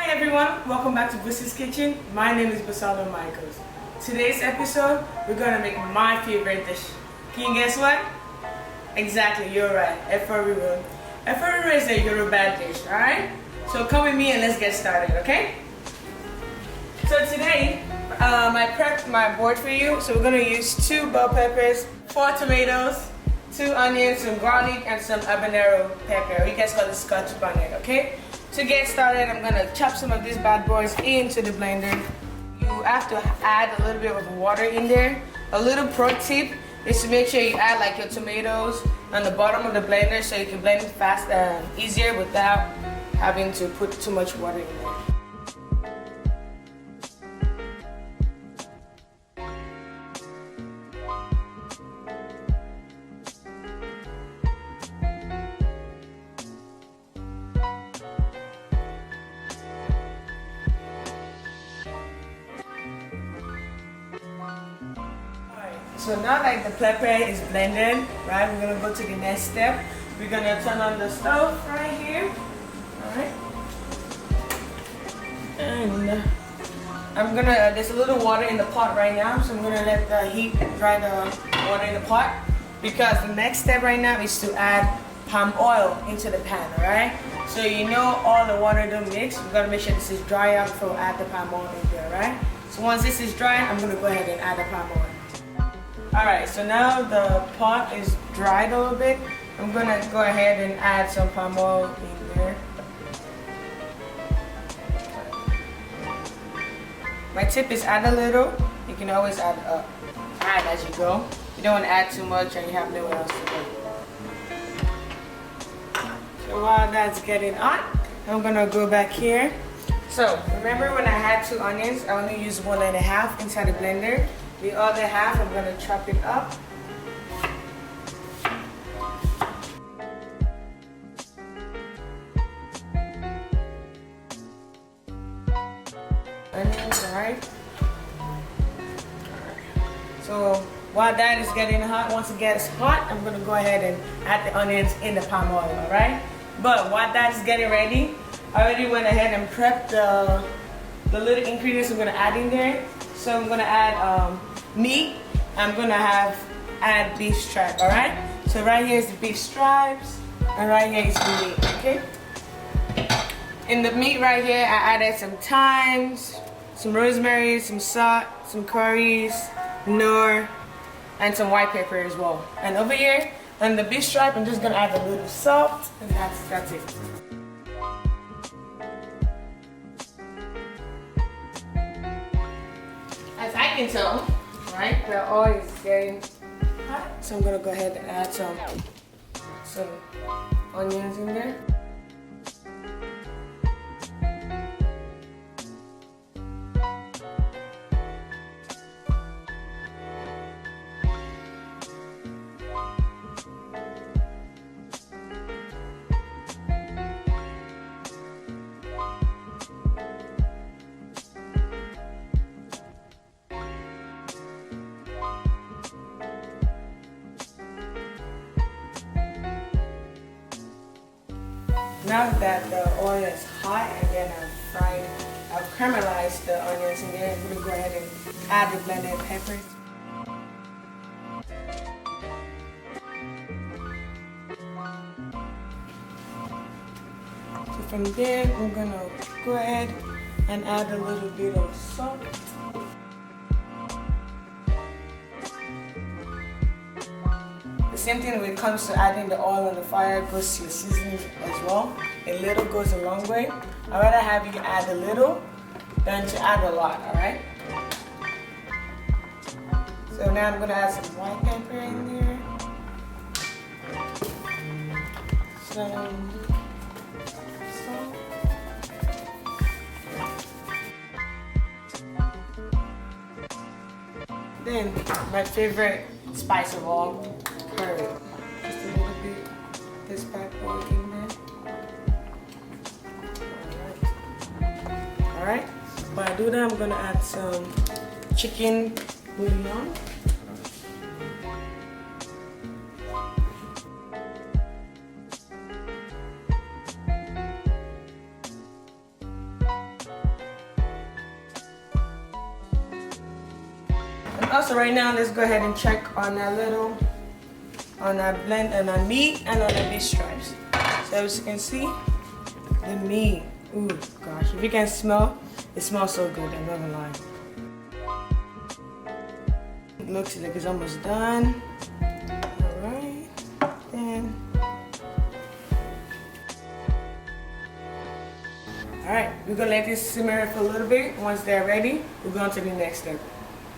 everyone, welcome back to Busiiee's Kitchen. My name is Busiiee Michaels. Today's episode, we're gonna make my favorite dish. Can you guess what? Exactly, you're right, efo riro. Efo riro is a Yoruba dish, alright? So come with me and let's get started, okay? So today, I prepped my board for you. So we're gonna use 2 bell peppers, 4 tomatoes, 2 onions, some garlic, and some habanero pepper. You guys call it Scotch bonnet, okay? To get started, I'm gonna chop some of these bad boys into the blender. You have to add a little bit of water in there. A little pro tip is to make sure you add like your tomatoes on the bottom of the blender so you can blend it fast and easier without having to put too much water in there. So now that the pepper is blended, right, we're gonna go to the next step. We're gonna turn on the stove right here, alright? And there's a little water in the pot right now, so I'm gonna let the heat dry the water in the pot, because the next step right now is to add palm oil into the pan, alright? So you know all the water don't mix, we gotta make sure this is dry out before we add the palm oil in there, right? So once this is dry, I'm gonna go ahead and add the palm oil. Alright, so now the pot is dried a little bit. I'm gonna go ahead and add some palm oil in there. My tip is add a little. You can always add as you go. You don't want to add too much and you have nowhere else to go. So while that's getting hot, I'm gonna go back here. So remember when I had 2 onions, I only used 1.5 inside the blender. The other half, I'm gonna chop it up. Onions, alright. So while that is getting hot, once it gets hot, I'm gonna go ahead and add the onions in the palm oil, alright? But while that is getting ready, I already went ahead and prepped the little ingredients I'm gonna add in there. So I'm gonna add meat. I'm gonna add beef stripe, alright? So right here is the beef stripes, and right here is the meat, okay? In the meat right here, I added some thymes, some rosemary, some salt, some curries, knorr, and some white pepper as well. And over here, on the beef stripe, I'm just gonna add a little salt, and that's it. As I can tell, right, the oil is getting hot, so I'm gonna go ahead and add some onions in there. Now that the oil is hot and then I've caramelized the onions in there, I'm going to go ahead and add the blended peppers. So from there, I'm going to go ahead and add a little bit of salt. Same thing when it comes to adding the oil on the fire, goes to your seasoning as well. A little goes a long way. I'd rather have you add a little than to add a lot, alright? So now I'm going to add some white pepper in there. Some salt. Then my favorite spice of all, curry. Just a little bit, this bad boy in there. Alright. While I do that, I'm gonna add some chicken bouillon. Also, right now, let's go ahead and check on our blend and our meat and on the beef stripes. So as you can see, the meat. Ooh, gosh, if you can smell, it smells so good. I'm not gonna lie. It looks like it's almost done. All right, then. All right, we're gonna let this simmer for a little bit. Once they're ready, we're going to the next step.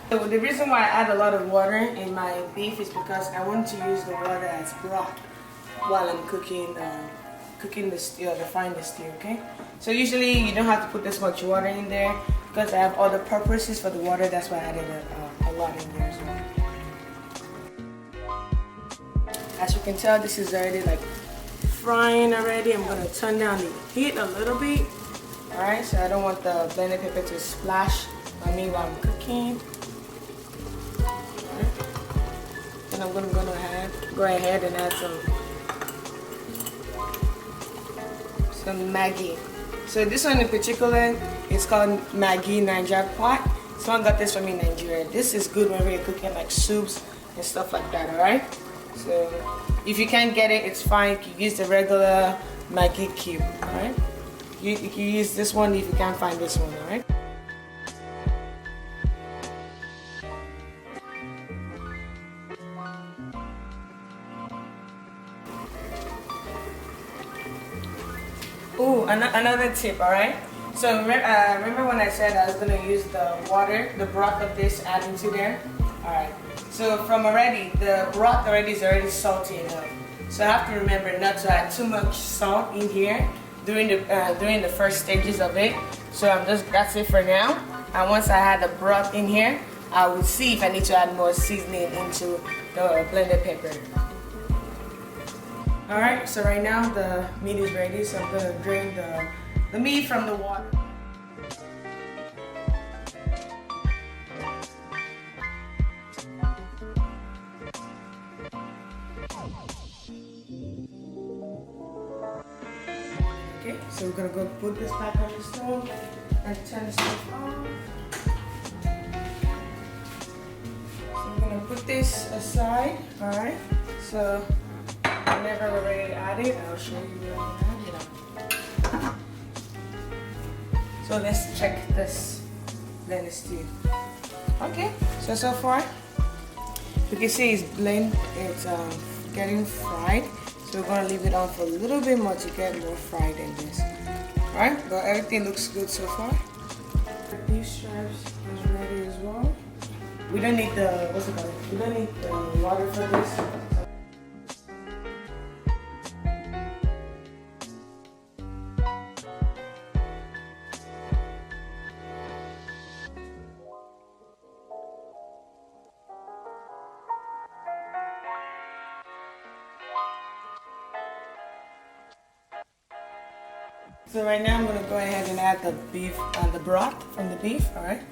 So the reason why I add a lot of water in my beef is because I want to use the water as broth while I'm cooking the stew, frying the stew, okay? So usually you don't have to put this much water in there because I have other purposes for the water. That's why I added a lot in there as well. As you can tell, this is already like frying already. I'm gonna turn down the heat a little bit. All right, so I don't want the blended pepper to splash on me while I'm cooking. Then I'm gonna go ahead and add some Maggie. So this one in particular is called Maggie Niger pot. Someone got this from me in Nigeria. This is good when we're cooking like soups and stuff like that, alright? So if you can't get it, it's fine. You can use the regular Maggie cube, alright? You can use this one if you can't find this one, alright? Ooh, another tip, alright? So remember when I said I was going to use the water, the broth of this, add into there? Alright, so from already, the broth is already salty enough. So I have to remember not to add too much salt in here during the first stages of it. So that's it for now. And once I add the broth in here, I will see if I need to add more seasoning into the blended pepper. Alright, so right now the meat is ready, so I'm going to drain the meat from the water. Okay, so we're going to go put this back on the stove and turn the stove off. So I'm going to put this aside, alright? So whenever we're ready to add it, I'll show you where we're add it. So let's check this blended stew. Okay, so far you can see it's getting fried. So we're gonna leave it on for a little bit more to get more fried in this. Alright, but everything looks good so far. The beef stripes is ready as well. We don't need we don't need the water for this. So right now I'm going to go ahead and add the beef, the broth from the beef, alright?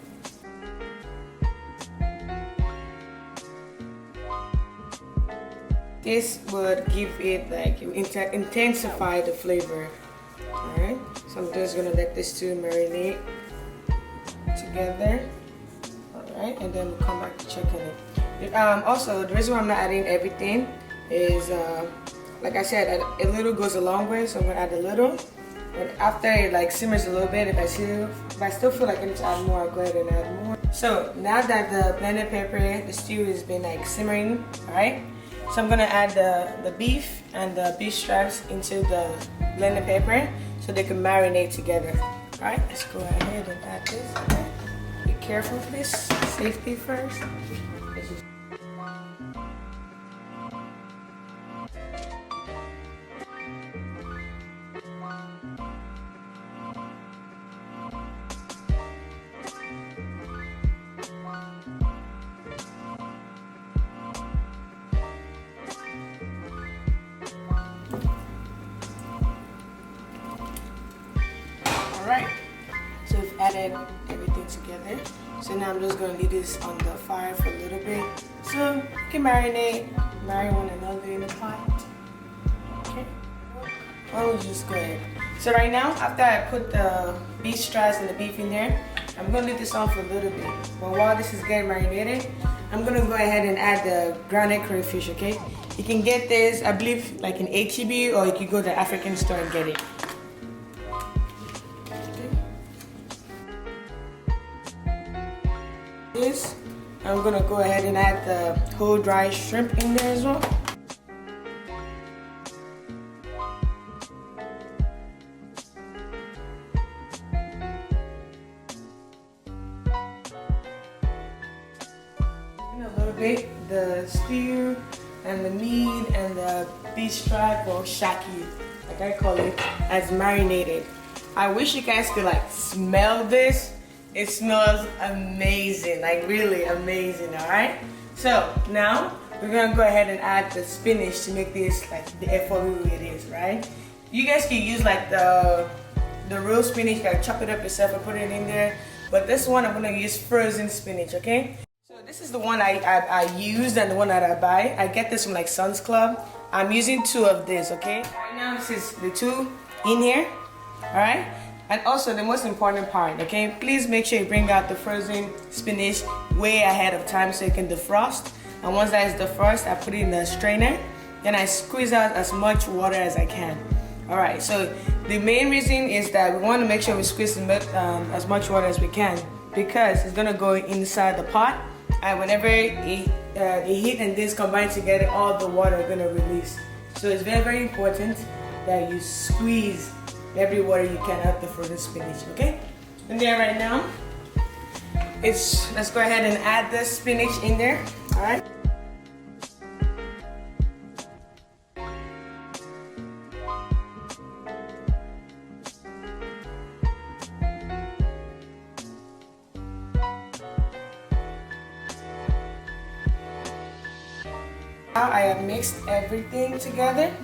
This would give it like, intensify the flavor, alright? So I'm just going to let this two marinate together, alright? And then we'll come back to check on it. Also, the reason why I'm not adding everything is, like I said, a little goes a long way, so I'm going to add a little. But after it like simmers a little bit, if I still feel like I need to add more, I'll go ahead and add more. So now that the blended pepper, the stew has been like simmering, alright? So I'm gonna add the beef and the beef stripes into the blended pepper so they can marinate together. Alright, let's go ahead and add this. Okay. Be careful with this, safety first. Alright, so we've added everything together. So now I'm just going to leave this on the fire for a little bit. So you can marry one another in the pot. Okay. why don't we just go ahead. So right now, after I put the beef straws and the beef in there, I'm gonna leave this on for a little bit. But while this is getting marinated, I'm gonna go ahead and add the grounded crayfish, okay? You can get this, I believe, like in HEB, or you can go to the African store and get it. Okay. This, I'm gonna go ahead and add the whole dry shrimp in there as well. A little bit, the stew and the meat and the beef strap or shaki, like I call it, as marinated. I wish you guys could like smell this. It smells amazing, like really amazing, alright? So now we're gonna go ahead and add the spinach to make this like the effortless it is, right? You guys can use like the real spinach, like chop it up yourself and put it in there. But this one I'm gonna use frozen spinach, okay? This is the one I used and the one that I buy. I get this from like Sam's Club. I'm using 2 of this, okay? Right now this is the 2 in here, alright? And also the most important part, okay? Please make sure you bring out the frozen spinach way ahead of time so you can defrost. And once that is defrosted, I put it in the strainer. Then I squeeze out as much water as I can. Alright, so the main reason is that we want to make sure we squeeze as much water as we can because it's gonna go inside the pot. And whenever the heat and this combine together, all the water are gonna release. So it's very, very important that you squeeze every water you can out the frozen spinach, okay? And there right now, let's go ahead and add the spinach in there, all right? Now I have mixed everything together.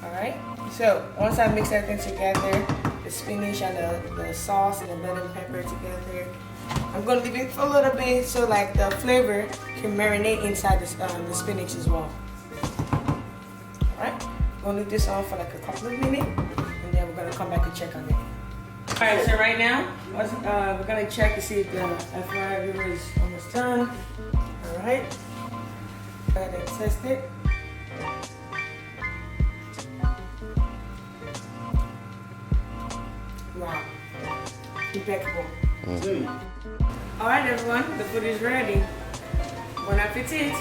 Alright, so once I mix everything together, the spinach and the sauce and the blood and pepper together, I'm going to leave it for a little bit so like the flavor can marinate inside the spinach as well. Alright, we're going to leave this on for like a couple of minutes and then we're going to come back and check on it. Alright, so right now we're going to check to see if the FRI riro is almost done. Alright. Go ahead and test it. Wow. Impeccable. Alright everyone, the food is ready. Bon appetit.